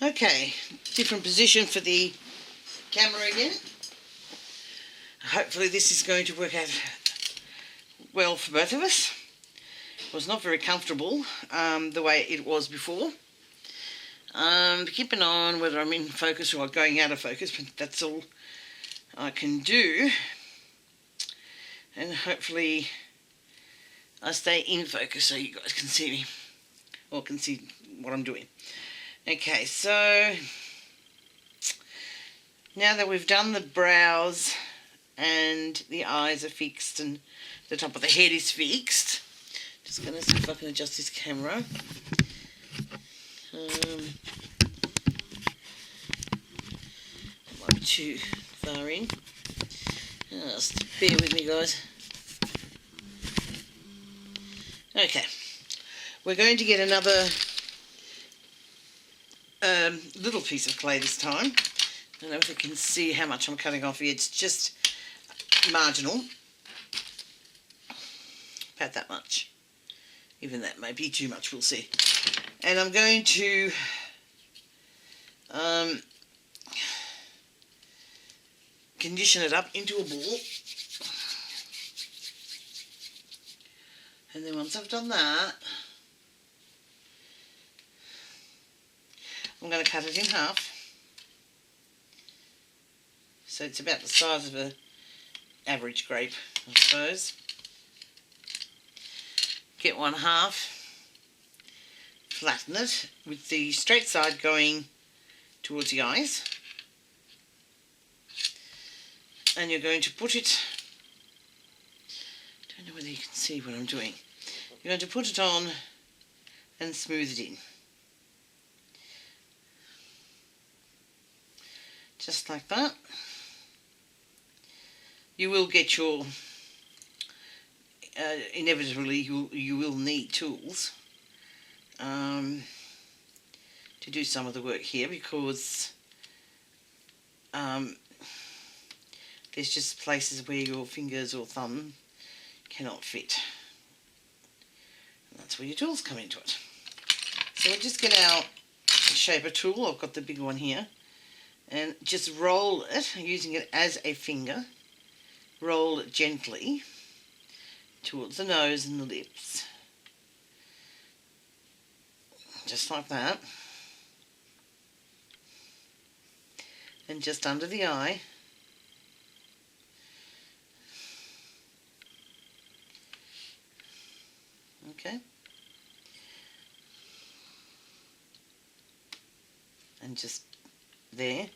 Okay, different position for the camera again. Hopefully this is going to work out well for both of us. It was not very comfortable the way it was before. Keeping on whether I'm in focus or going out of focus, but that's all I can do. And hopefully I stay in focus so you guys can see me, or can see what I'm doing. Okay, so now that we've done the brows and the eyes are fixed and the top of the head is fixed, just going to see if I can adjust this camera. Might be too far in. Just bear with me, guys. Okay, we're going to get another little piece of clay this time. I don't know if you can see how much I'm cutting off here. It's just marginal. About that much. Even that may be too much, we'll see. And I'm going to condition it up into a ball. And then once I've done that, I'm going to cut it in half. So it's about the size of an average grape, I suppose. Get one half, flatten it with the straight side going towards the eyes. And you're going to put it, I don't know whether you can see what I'm doing. You're going to put it on and smooth it in. Just like that. You will get your, inevitably you will need tools to do some of the work here, because there's just places where your fingers or thumb cannot fit. And that's where your tools come into it. So we'll just get our shaper tool, I've got the big one here, and just roll it, using it as a finger. Roll it gently towards the nose and the lips. Just like that. And just under the eye. Okay. And just there,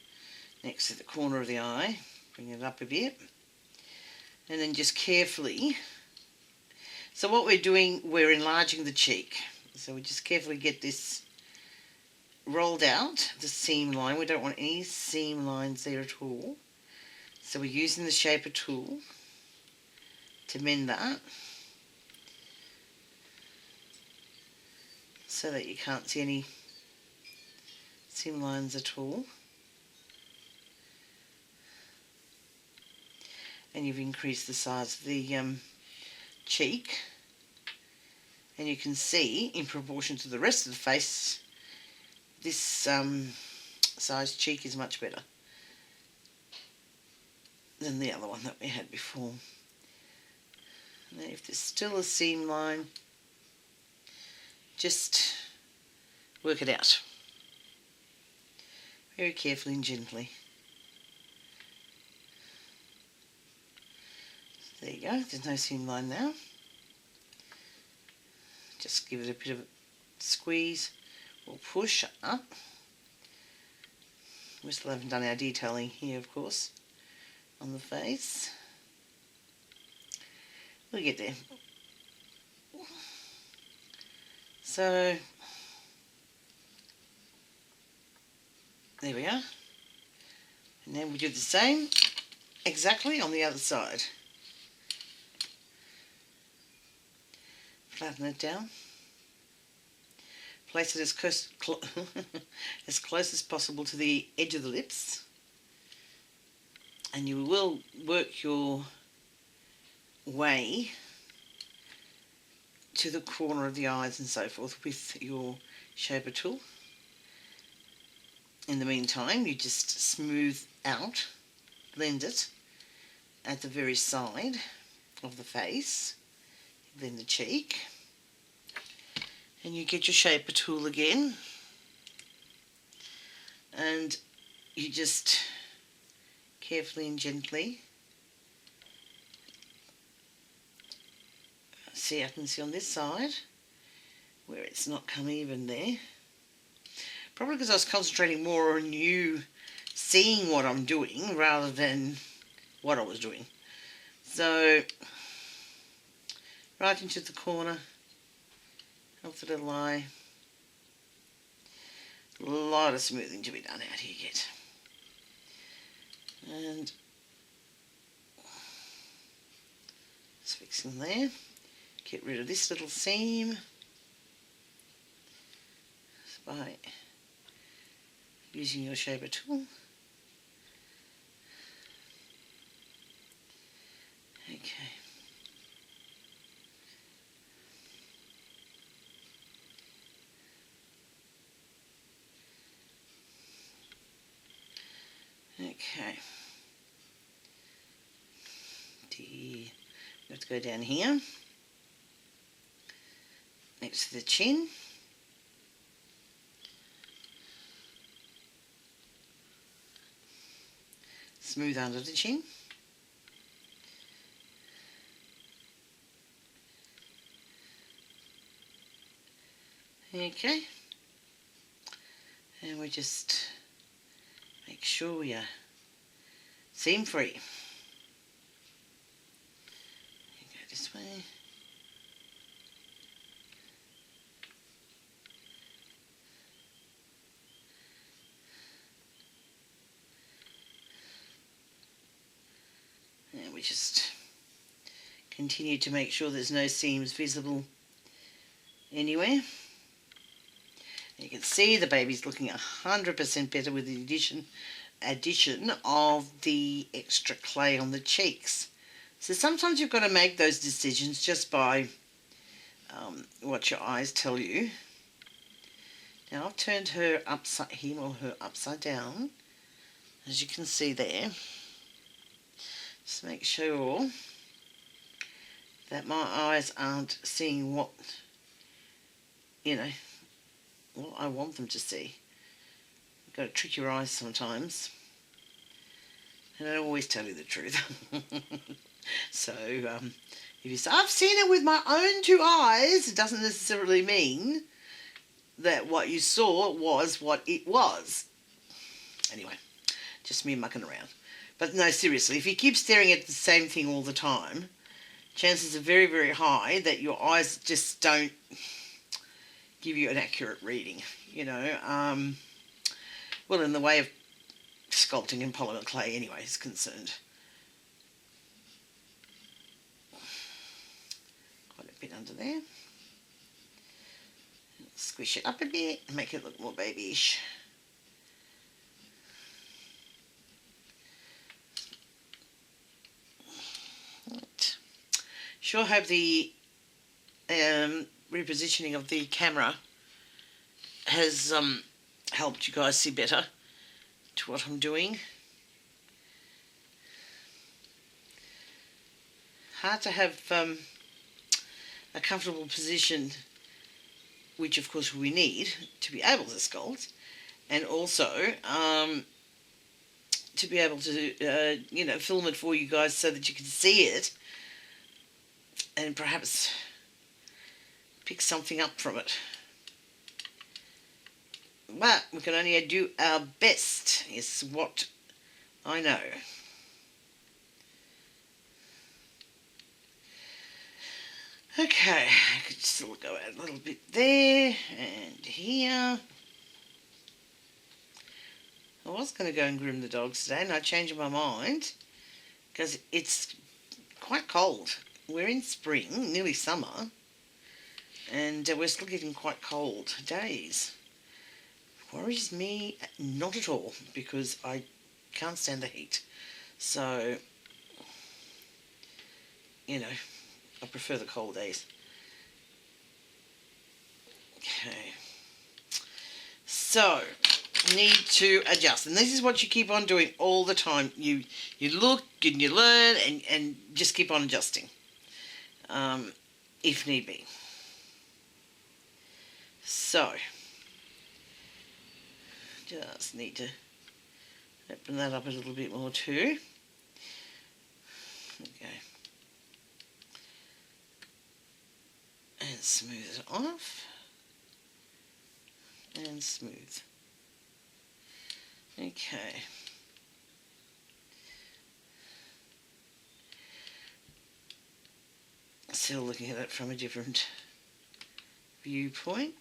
next to the corner of the eye. Bring it up a bit. And then just carefully, so what we're doing, we're enlarging the cheek. So we just carefully get this rolled out, the seam line. We don't want any seam lines there at all. So we're using the shaper tool to mend that, so that you can't see any seam lines at all. And you've increased the size of the cheek, and you can see in proportion to the rest of the face, this size cheek is much better than the other one that we had before. Now if there's still a seam line, just work it out very carefully and gently. There you go, there's no seam line now. Just give it a bit of a squeeze or push up. We still haven't done our detailing here, of course, on the face. We'll get there. So, there we are. And then we do the same exactly on the other side. Flatten it down. Place it as close as possible to the edge of the lips. And you will work your way to the corner of the eyes and so forth with your shaper tool. in the meantime, you just smooth out, blend it at the very side of the face, then the cheek, and you get your shaper tool again, and you just carefully and gently, see, I can see on this side where it's not come even there, probably because I was concentrating more on you seeing what I'm doing rather than what I was doing. So right into the corner of the little eye. A lot of smoothing to be done out here yet. And just fixing there. Get rid of this little seam by using your shaper tool. Okay. Okay. We have to go down here, next to the chin. Smooth under the chin. Okay. And we just make sure we are seam free. Go this way. And we just continue to make sure there's no seams visible anywhere. You can see the baby's looking 100% better with the addition of the extra clay on the cheeks. So sometimes you've got to make those decisions just by what your eyes tell you. Now I've turned her him or her upside down, as you can see there. Just make sure that my eyes aren't seeing what, what I want them to see. You've got to trick your eyes sometimes. And I don't always tell you the truth. So, if you say, I've seen it with my own two eyes, it doesn't necessarily mean that what you saw was what it was. Anyway, just me mucking around. But no, seriously, if you keep staring at the same thing all the time, chances are very, very high that your eyes just don't give you an accurate reading, well, in the way of sculpting in polymer clay anyway is concerned. Quite a bit under there. Squish it up a bit and make it look more babyish. Right. Sure hope the repositioning of the camera has helped you guys see better to what I'm doing. Hard to have a comfortable position, which of course we need to be able to sculpt, and also to be able to film it for you guys so that you can see it and perhaps pick something up from it. But we can only do our best, is what I know. Okay, I could still go out a little bit there and here. I was going to go and groom the dogs today and I changed my mind because it's quite cold. We're in spring, nearly summer, and we're still getting quite cold days. Worries me not at all because I can't stand the heat. So, I prefer the cold days. Okay. So, need to adjust. And this is what you keep on doing all the time. You look and you learn and just keep on adjusting if need be. So, just need to open that up a little bit more too. Okay. And smooth it off. And smooth. Okay. Still looking at it from a different viewpoint.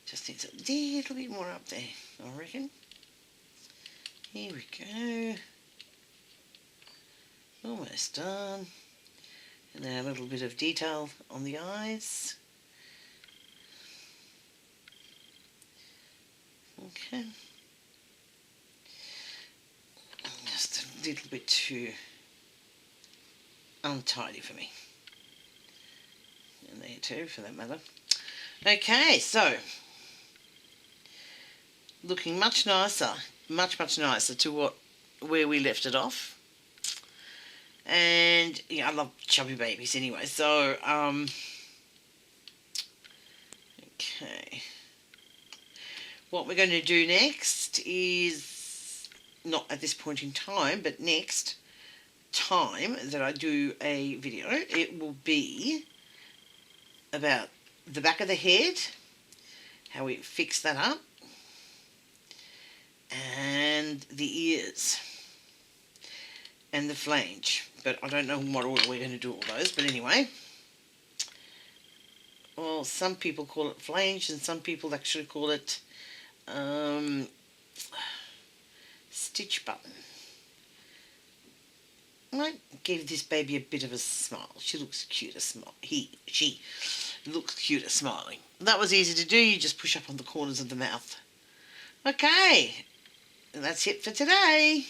Just needs a little bit more up there, I reckon. Here we go. Almost done. And then a little bit of detail on the eyes. Okay. Just a little bit too untidy for me. And there too, for that matter. Okay, so looking much nicer, much nicer to where we left it off. And yeah, I love chubby babies anyway, so okay. What we're going to do next is, not at this point in time, but next time that I do a video, it will be about the back of the head, how we fix that up, and the ears, and the flange. But I don't know in what order we're going to do all those, but anyway. Well, some people call it flange, and some people actually call it stitch button. I might give this baby a bit of a smile. She looks cute as she looks cute as smiling. That was easy to do. You just push up on the corners of the mouth. Okay, and that's it for today.